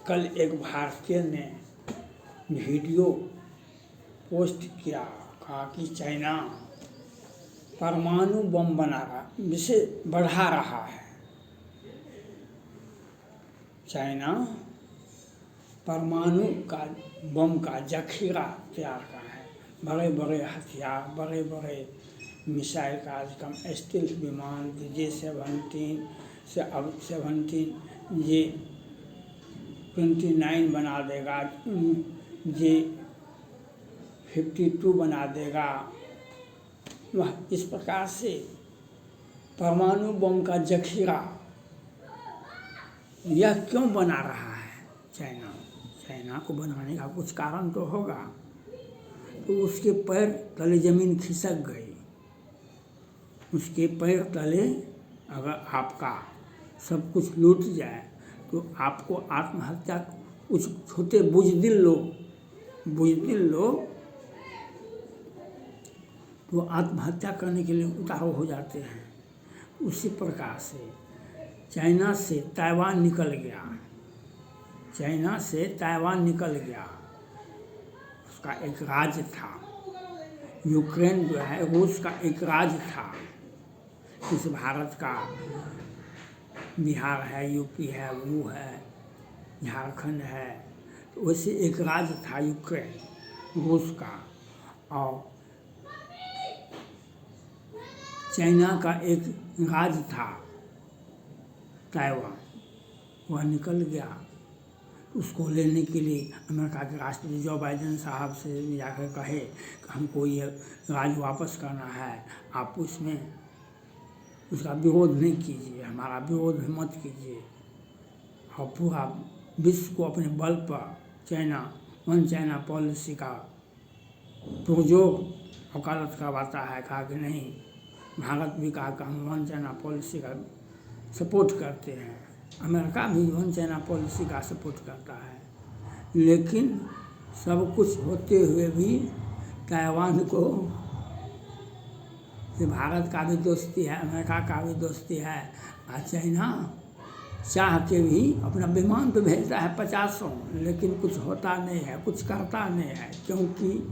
कल एक भारतीय ने वीडियो पोस्ट किया, कहा कि चाइना परमाणु बम बना रहा, इसे बढ़ा रहा है। चाइना परमाणु का बम का जखीरा तैयार कर रहा है। बड़े बड़े हथियार, बड़े बड़े मिसाइल का कार्यक्रम, स्टील्थ विमान J-17 से अब 17 J-29 बना देगा, J-52 बना देगा। वह इस प्रकार से परमाणु बम का जखीरा यह क्यों बना रहा है चाइना को बनाने का कुछ कारण तो होगा। तो उसके पैर तले जमीन खिसक गई। उसके पैर तले अगर आपका सब कुछ लूट जाए तो आपको आत्महत्या, कुछ छोटे बुज़दिल लोग तो आत्महत्या करने के लिए उतारू हो जाते हैं। उसी प्रकार से चाइना से ताइवान निकल गया। उसका एक राज्य था। यूक्रेन जो है रूस का एक राज्य था। इस भारत का बिहार है, यूपी है, वो है, झारखंड है, तो वैसे एक राज्य था यूक्रेन रूस का। और चाइना का एक राज्य था ताइवान, वह निकल गया। उसको लेने के लिए अमेरिका के राष्ट्रपति जो बाइडेन साहब से जाकर कहे कि हमको ये राज्य वापस करना है, आप उसमें उसका विरोध नहीं कीजिए, हमारा विरोध मत कीजिए। और पूरा विश्व को अपने बल पर वन चाइना पॉलिसी का पुरजोर वकालत करवाता है। कहा कि नहीं, भारत भी कहा कि हम वन चाइना पॉलिसी का सपोर्ट करते हैं, अमेरिका भी वन चाइना पॉलिसी का सपोर्ट करता है। लेकिन सब कुछ होते हुए भी ताइवान को ये भारत का भी दोस्ती है, अमेरिका का भी दोस्ती है, और चाइना चाह के भी अपना विमान तो भेजता है 50, लेकिन कुछ होता नहीं है, कुछ करता नहीं है, क्योंकि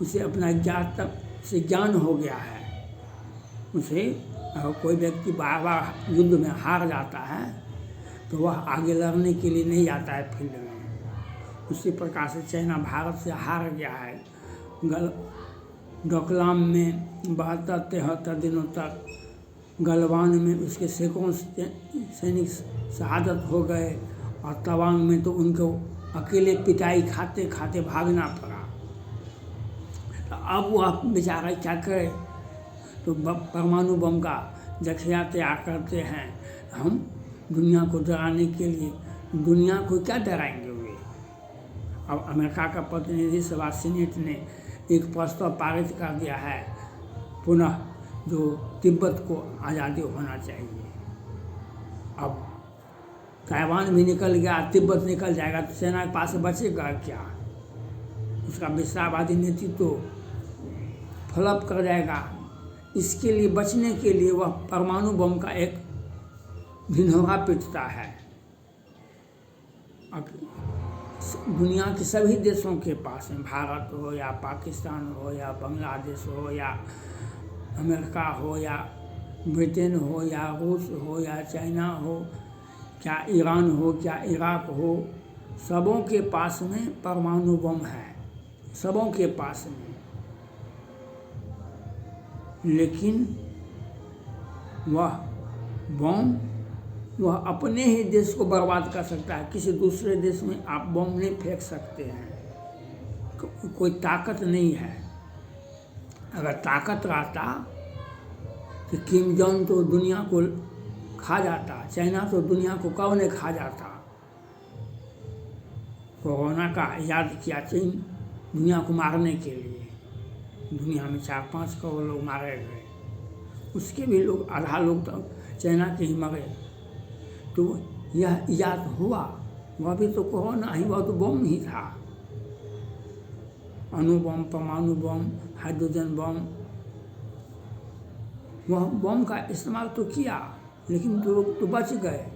उसे अपना ज्ञान हो गया है। उसे कोई व्यक्ति बार बार युद्ध में हार जाता है तो वह आगे लड़ने के लिए नहीं जाता है फील्ड में। उसी प्रकार से चाइना भारत से हार गया है। डोकलाम में 72-73 दिनों तक गलवान में उसके सैकड़ों सैनिक शहादत हो गए, और तवांग में तो उनको अकेले पिटाई खाते खाते भागना पड़ा। तो अब वह बेचारा क्या करे, तो परमाणु बम का जखीरा तैयार करते हैं। हम दुनिया को डराने के लिए, दुनिया को क्या डराएंगे वे। अब अमेरिका का प्रतिनिधि सभा सीनेट ने एक प्रस्ताव पारित कर दिया है, पुनः जो तिब्बत को आज़ादी होना चाहिए। अब ताइवान भी निकल गया, तिब्बत निकल जाएगा तो सेना के पास बचेगा क्या। उसका विस्तारवादी नीति तो फ्लॉप कर जाएगा। इसके लिए बचने के लिए वह परमाणु बम का एक ढिढोरा पीटता है। अब दुनिया के सभी देशों के पास में, भारत हो या पाकिस्तान हो या बांग्लादेश हो या अमेरिका हो या ब्रिटेन हो या रूस हो या चाइना हो, क्या ईरान हो, क्या इराक हो, सबों के पास में परमाणु बम है, सबों के पास में। लेकिन वह बम वह अपने ही देश को बर्बाद कर सकता है। किसी दूसरे देश में आप बम नहीं फेंक सकते हैं, कोई ताकत नहीं है। अगर ताकत रहता तो किम जोंग तो दुनिया को खा जाता, चाइना तो दुनिया को कब नहीं खा जाता। कोरोना का इजाद किया चीन दुनिया को मारने के लिए। दुनिया में 4-5 करोड़ लोग मारे गए, उसके भी लोग आधा लोग तो चाइना के ही मरे। तो यह इजाद हुआ, वह भी तो कोरोना ही, वह तो बम ही था। अणु बम, परमाणु बम, हाइड्रोजन बम, वह बम का इस्तेमाल तो किया, लेकिन तो लोग तो बच गए।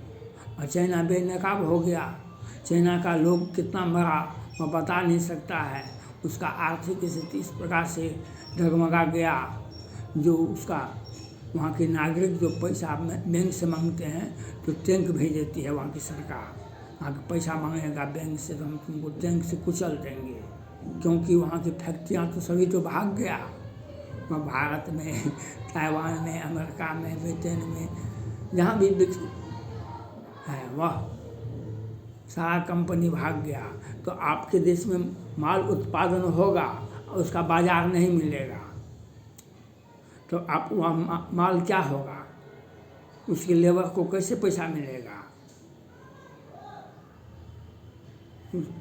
और चाइना बेनकाब हो गया। चाइना का लोग कितना मरा वह बता नहीं सकता है। उसका आर्थिक स्थिति इस प्रकार से डगमगा गया, जो उसका वहाँ के नागरिक जो पैसा बैंक से मांगते हैं तो टैंक भेज देती है वहाँ की सरकार। वहाँ के पैसा मांगेगा बैंक से तो हम तुमको टैंक से कुचल देंगे, क्योंकि वहाँ की फैक्ट्रियाँ तो सभी तो भाग गया। वह भारत में, ताइवान में, अमेरिका में, ब्रिटेन में, जहाँ भी है वह सारा कंपनी भाग गया। तो आपके देश में माल उत्पादन होगा और उसका बाजार नहीं मिलेगा तो आप वह माल क्या होगा, उसके लेबर को कैसे पैसा मिलेगा।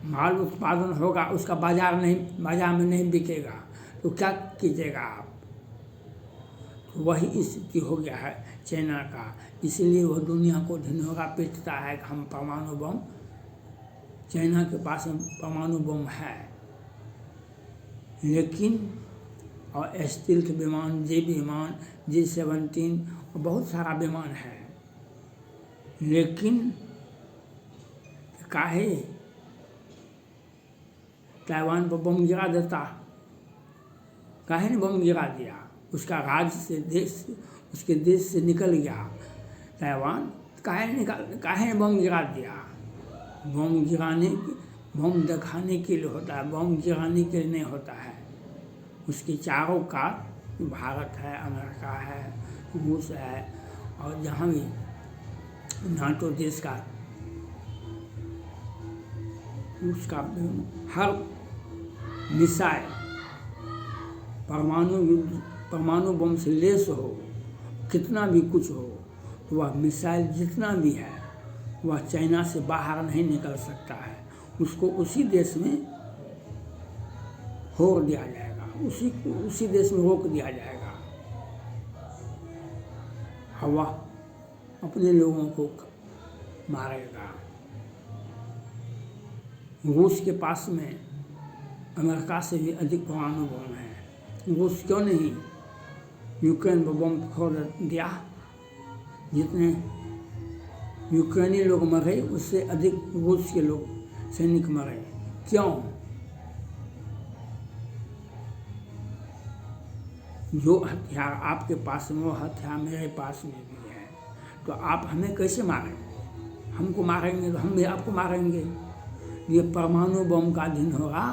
माल उत्पादन होगा, उसका बाजार में नहीं बिकेगा तो क्या कीजिएगा आप। तो वही स्थिति हो गया है चाइना का। इसलिए वह दुनिया को ढिढोरा पीटता है कि हम परमाणु बम, चाइना के पास में परमाणु बम है, लेकिन और स्टील्थ विमान, J-17 और बहुत सारा विमान है, लेकिन काहे ताइवान पर बम गिरा देता, काहे ने बम गिरा दिया। उसका राज्य से देश, उसके देश से निकल गया ताइवान, काहे ने बम गिरा दिया। बम दिखाने के लिए होता है, बम गिराने के लिए नहीं होता है। उसके चारों का भारत है, अमेरिका है, रूस है और जहाँ भी नाटो देश का, उसका हर मिसाइल परमाणु बम से लेस हो, कितना भी कुछ हो, तो वह मिसाइल जितना भी है वह चाइना से बाहर नहीं निकल सकता है। उसको उसी देश में रोक दिया जाएगा, उसी देश में रोक दिया जाएगा और वह अपने लोगों को मारेगा। रूस के पास में अमेरिका से भी अधिक परमाणु बम है। रूस क्यों नहीं यूक्रेन पर बम फोड़ दिया। जितने यूक्रेनी लोग मरे उससे अधिक रूस के लोग सैनिक मरे। क्यों? जो हथियार आपके पास में वो हथियार मेरे पास में भी है, तो आप हमें कैसे मारेंगे। हमको मारेंगे तो हम भी आपको मारेंगे। ये परमाणु बम का दिन होगा।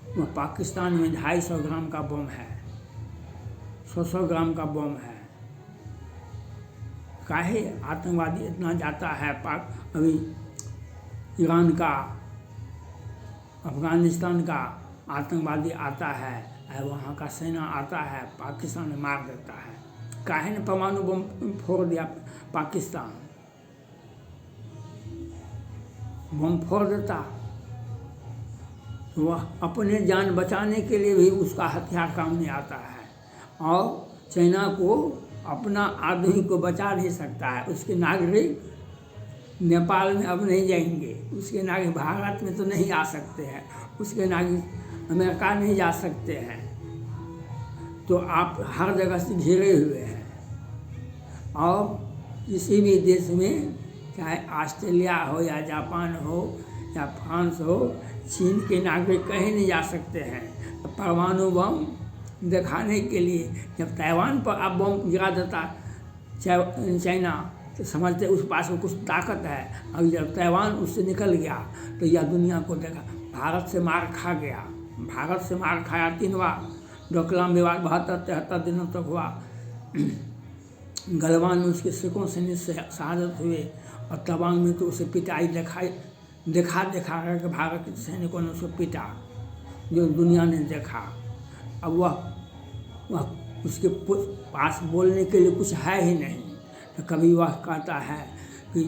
वह पाकिस्तान में 250 ग्राम का बम है, 100 ग्राम का बम है। काहे आतंकवादी इतना जाता है पाक, अभी ईरान का, अफगानिस्तान का आतंकवादी आता है और वहाँ का सेना आता है, पाकिस्तान में मार देता है। काहे ने परमाणु बम फोड़ दिया पाकिस्तान, बम फोड़ देता। वह अपने जान बचाने के लिए भी उसका हथियार काम नहीं आता है और चाइना को अपना आदमी को बचा नहीं सकता है। उसके नागरिक नेपाल में अब नहीं जाएंगे, उसके नागरिक भारत में तो नहीं आ सकते हैं, उसके नागरिक अमेरिका नहीं जा सकते हैं। तो आप हर जगह से घिरे हुए हैं और किसी भी देश में, चाहे ऑस्ट्रेलिया हो या जापान हो या फ्रांस हो, चीन के नागरिक कहीं नहीं जा सकते हैं। परमाणु बम दिखाने के लिए जब ताइवान पर आप बम गिरा देता चाइना, तो समझते उस पास में कुछ ताकत है। अब जब ताइवान उससे निकल गया तो यह दुनिया को देखा, भारत से मार खा गया, भारत से मार खाया 3 बार। डोकलाम विवाद 72-73 दिनों तक हुआ। गलवान में उसके सिखों सैनिक शहादत हुए और तवांग में तो उसे पिटाई दिखा करके भारत के सैनिकों ने उसको पिटा, जो दुनिया ने देखा। अब वह उसके पास बोलने के लिए कुछ है ही नहीं। तो कभी वह कहता है कि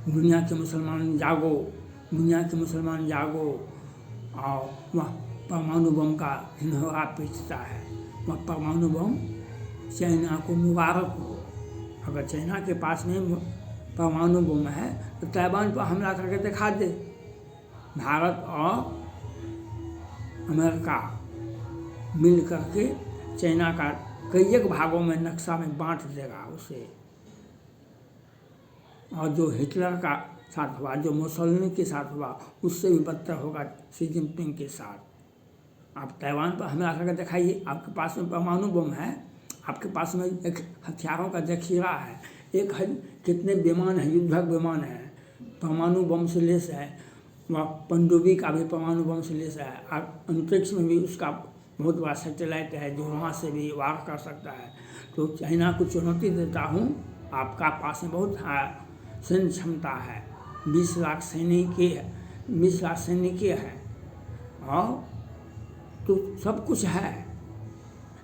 दुनिया के मुसलमान जागो, दुनिया के मुसलमान जागो, और वह परमाणु बम का ढिढोरा पीटता है। वह परमाणु बम चाइना को मुबारक हो। अगर चाइना के पास में परमाणु बम है तो ताइवान पर हमला करके दिखा दे। भारत और अमेरिका मिल करके चाइना का कई एक भागों में नक्शा में बांट देगा उसे। और जो हिटलर का साथ हुआ, जो मुसोलिनी के साथ हुआ, उससे भी बदतर होगा शी जिनपिंग के साथ। आप ताइवान पर हमला करके दिखाइए, आपके पास में परमाणु बम है, आपके पास में एक हथियारों का जखीरा है, एक है, कितने विमान हैं, युद्धक विमान है, परमाणु बम से लेस है, वह पनडुब्बी का भी परमाणु बम से लेस है, अंतरिक्ष में भी उसका बहुत बड़ा सैटेलाइट है जो वहाँ से भी वार कर सकता है। तो चाइना को चुनौती देता हूँ, आपका पास में बहुत सैन्य क्षमता है, 20 लाख सैनिक है और तो सब कुछ है,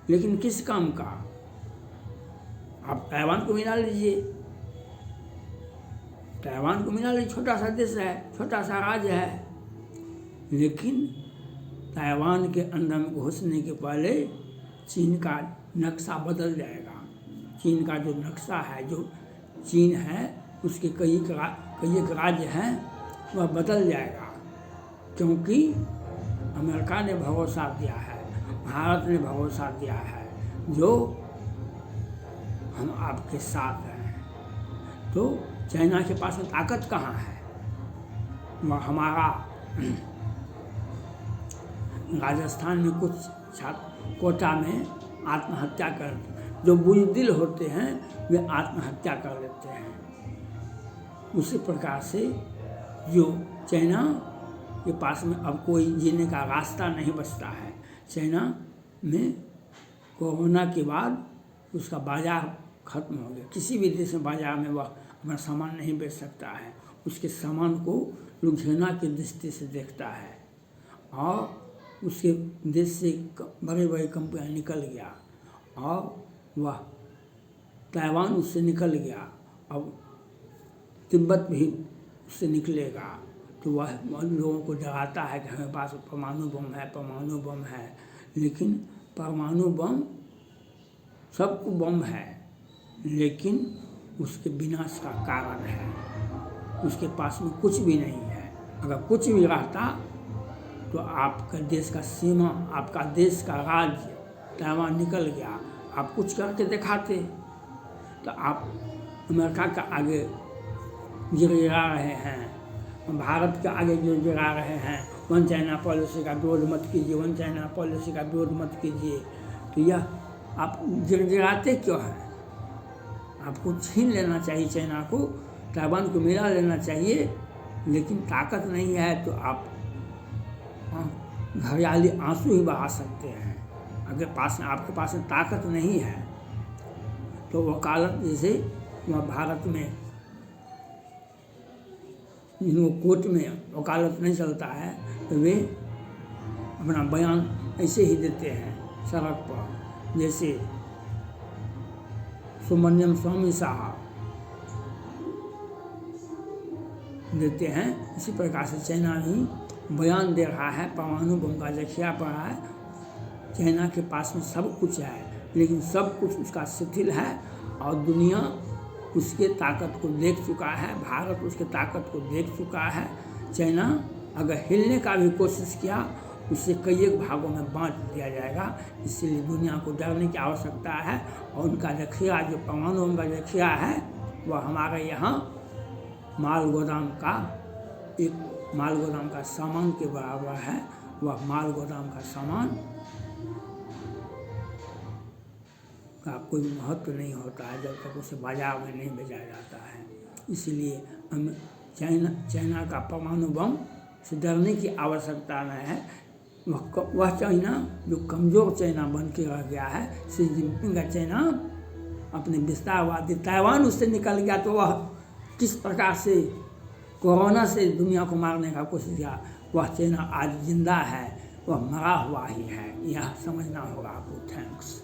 लेकिन किस काम का? आप ताइवान को मिला लीजिए, ताइवान को मिला लीजिए, छोटा सा देश है, छोटा सा राज्य है, लेकिन ताइवान के अंदर में घुसने के पहले चीन का नक्शा बदल जाएगा। चीन का जो नक्शा है, जो चीन है उसके कई एक राज्य हैं, वह बदल जाएगा, क्योंकि अमेरिका ने भरोसा दिया है, भारत ने भरोसा दिया है, जो हम आपके साथ हैं। तो चाइना के पास में ताकत कहाँ है? वह हमारा राजस्थान में कुछ छात्र कोटा में आत्महत्या कर, जो बुज़दिल होते हैं वे आत्महत्या कर लेते हैं। उसी प्रकार से जो चाइना के पास में अब कोई जीने का रास्ता नहीं बचता है। चाइना में कोरोना के बाद उसका बाज़ार खत्म हो गया, किसी भी देश में बाज़ार में वह अपना सामान नहीं बेच सकता है, उसके सामान को लोग घृणा की दृष्टि से देखता है और उसके देश से बड़े बड़े कंपनियां निकल गया और वह ताइवान उससे निकल गया, अब तिब्बत भी उससे निकलेगा। तो वह लोगों को डराता है कि हमारे पास परमाणु बम है, लेकिन परमाणु बम सबको बम है, लेकिन उसके विनाश का कारण है, उसके पास में कुछ भी नहीं है। अगर कुछ भी रहता तो आपका देश का सीमा, आपका देश का राज्य ताइवान निकल गया, आप कुछ करके दिखाते तो आप अमेरिका का आगे गिरा रहे हैं, भारत के आगे जो गिरा रहे हैं, वन चाइना पॉलिसी का विरोध मत कीजिए, वन चाइना पॉलिसी का विरोध मत कीजिए। तो यह आप गिराते क्यों हैं? आपको छीन लेना चाहिए चाइना को, ताइवान को मिला लेना चाहिए, लेकिन ताकत नहीं है तो आप घड़ियाली आंसू ही बहा सकते हैं। अगर आपके पास में ताकत नहीं है तो वकालत, जैसे वह भारत में जिनको कोर्ट में वकालत नहीं चलता है तो वे अपना बयान ऐसे ही देते हैं सड़क पर, जैसे सुब्रमण्यम स्वामी साहब देते हैं, इसी प्रकार से चाइना भी बयान दे रहा है, परमाणु बम का जखीरा पड़ा है। चाइना के पास में सब कुछ है, लेकिन सब कुछ उसका शिथिल है और दुनिया उसके ताकत को देख चुका है, भारत उसके ताकत को देख चुका है। चाइना अगर हिलने का भी कोशिश किया, उसे कई एक भागों में बांट दिया जाएगा, इसलिए दुनिया को डरने की आवश्यकता है। और उनका जखीरा, जो परमाणु बम का जखीरा है, वह हमारे यहाँ माल गोदाम का सामान के बराबर है। वह माल गोदाम का सामान का कोई महत्व नहीं होता है जब तक उसे बाजार में नहीं बेचा जाता है। इसलिए हमें चाइना का परमाणु बम से डरने की आवश्यकता नहीं है। वह चाइना जो कमज़ोर चाइना बन के रह गया है, शी जिनपिंग का चाइना अपने विस्तारवादी ताइवान उससे निकल गया, तो वह किस प्रकार से कोरोना से दुनिया को मारने का कोशिश किया, वह चाइना आज जिंदा है, वह मरा हुआ ही है। यह समझना होगा आपको। थैंक्स।